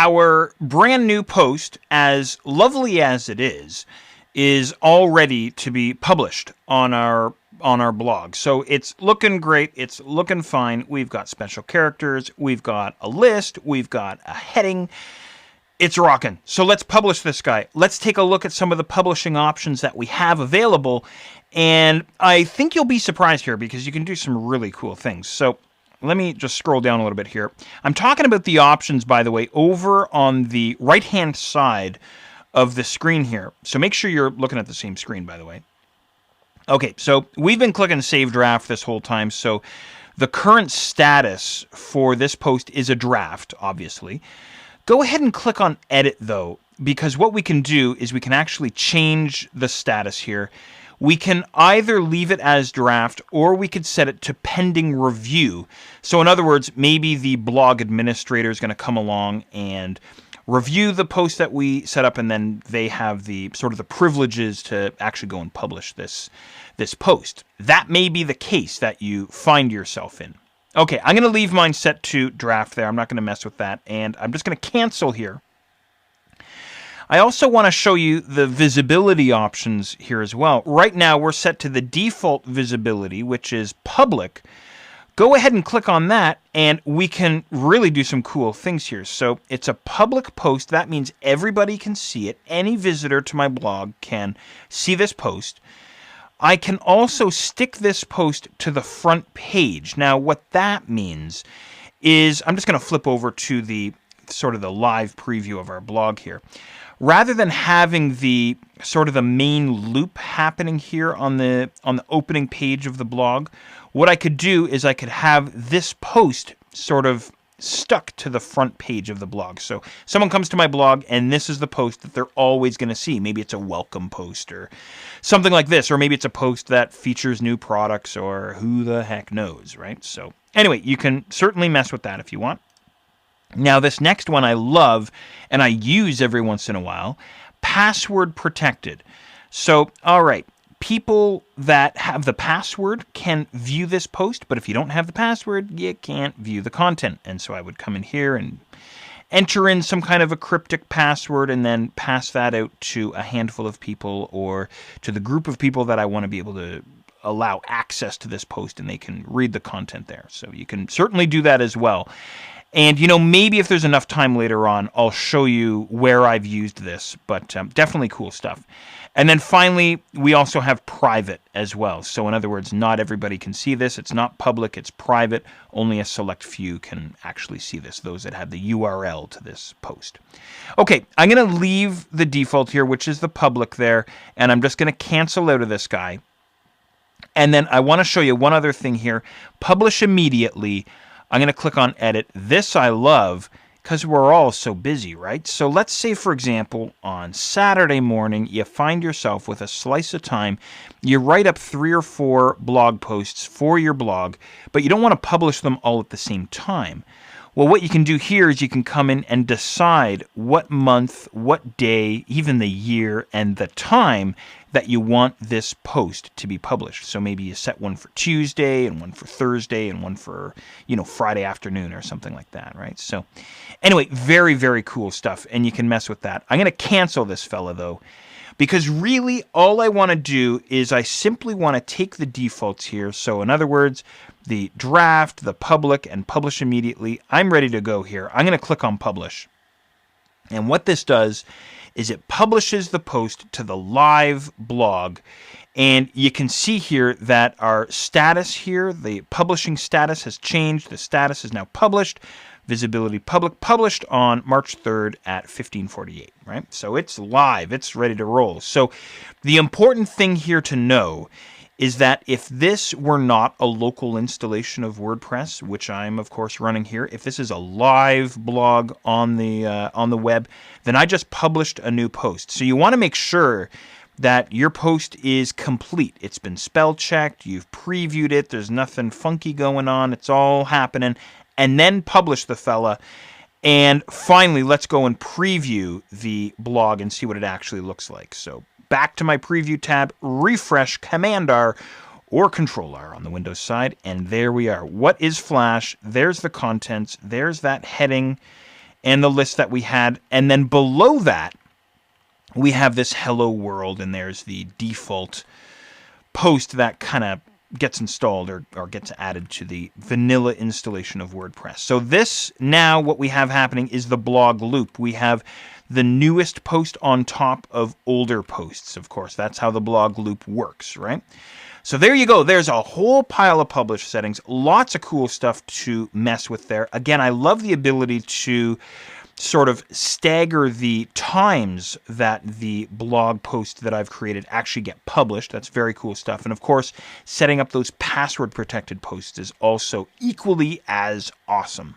our brand new post, as lovely as it is all ready to be published on our blog. So it's looking great. It's looking fine. We've got special characters. We've got a list. We've got a heading. It's rocking. So let's publish this guy. Let's take a look at some of the publishing options that we have available. And I think you'll be surprised here because you can do some really cool things. So let me just scroll down a little bit here. I'm talking about the options, by the way, over on the right-hand side of the screen here. So make sure you're looking at the same screen, by the way. Okay, so we've been clicking Save Draft this whole time. So the current status for this post is a draft, obviously. Go ahead and click on Edit, though, because what we can do is we can actually change the status here. We can either leave it as draft or we could set it to pending review. So in other words, maybe the blog administrator is going to come along and review the post that we set up, and then they have the sort of the privileges to actually go and publish this post. That may be the case that you find yourself in. Okay, I'm going to leave mine set to draft there. I'm not going to mess with that, and I'm just going to cancel here. I also want to show you the visibility options here as well. Right now, we're set to the default visibility, which is public. Go ahead and click on that, and we can really do some cool things here. So it's a public post. That means everybody can see it. Any visitor to my blog can see this post. I can also stick this post to the front page. Now, what that means is, I'm just going to flip over to the sort of the live preview of our blog here. Rather than having the sort of the main loop happening here on the opening page of the blog, what I could do is I could have this post sort of stuck to the front page of the blog. So someone comes to my blog and this is the post that they're always going to see. Maybe it's a welcome post or something like this, or maybe it's a post that features new products, or who the heck knows, right? So anyway, you can certainly mess with that if you want. Now, this next one I love, and I use every once in a while, password protected. So, all right, people that have the password can view this post, but if you don't have the password, you can't view the content. And so I would come in here and enter in some kind of a cryptic password and then pass that out to a handful of people or to the group of people that I want to be able to allow access to this post, and they can read the content there. So you can certainly do that as well. And, you know, maybe if there's enough time later on, I'll show you where I've used this, but definitely cool stuff. And then finally, we also have private as well. So in other words, not everybody can see this. It's not public, it's private. Only a select few can actually see this, those that have the URL to this post. Okay, I'm going to leave the default here, which is the public there, and I'm just going to cancel out of this guy. And then I want to show you one other thing here. Publish immediately. I'm going to click on Edit. This I love because we're all so busy, right? So let's say, for example, on Saturday morning, you find yourself with a slice of time. You write up 3 or 4 blog posts for your blog, but you don't want to publish them all at the same time. Well, what you can do here is you can come in and decide what month, what day, even the year, and the time that you want this post to be published. So maybe you set one for Tuesday and one for Thursday and one for, you know, Friday afternoon or something like that, right? So anyway, very, very cool stuff, and you can mess with that. I'm going to cancel this fella, though, because really all I want to do is I simply want to take the defaults here. So in other words, the draft, the public, and publish immediately. I'm ready to go here. I'm going to click on Publish. And what this does is it publishes the post to the live blog. And you can see here that our status here, the publishing status has changed. The status is now published. Visibility public, published on March 3rd at 15:48, right? So it's live. It's ready to roll. So the important thing here to know is that if this were not a local installation of WordPress, which I'm of course running here, if this is a live blog on the web, then I just published a new post. So you want to make sure that your post is complete. It's been spell checked, you've previewed it, there's nothing funky going on, it's all happening, and then publish the fella. And finally, let's go and preview the blog and see what it actually looks like. So back to my preview tab, refresh, Command-R or Control-R on the Windows side, and there we are. What is Flash? There's the contents. There's that heading. and the list that we had. And then below that, we have this hello world, and there's the default post that kind of gets installed or gets added to the vanilla installation of WordPress. So this, now what we have happening is the blog loop. We have the newest post on top of older posts, of course. That's how the blog loop works, right? So there you go. There's a whole pile of published settings. Lots of cool stuff to mess with there. Again, I love the ability to sort of stagger the times that the blog posts that I've created actually get published. That's very cool stuff. And of course, setting up those password protected posts is also equally as awesome.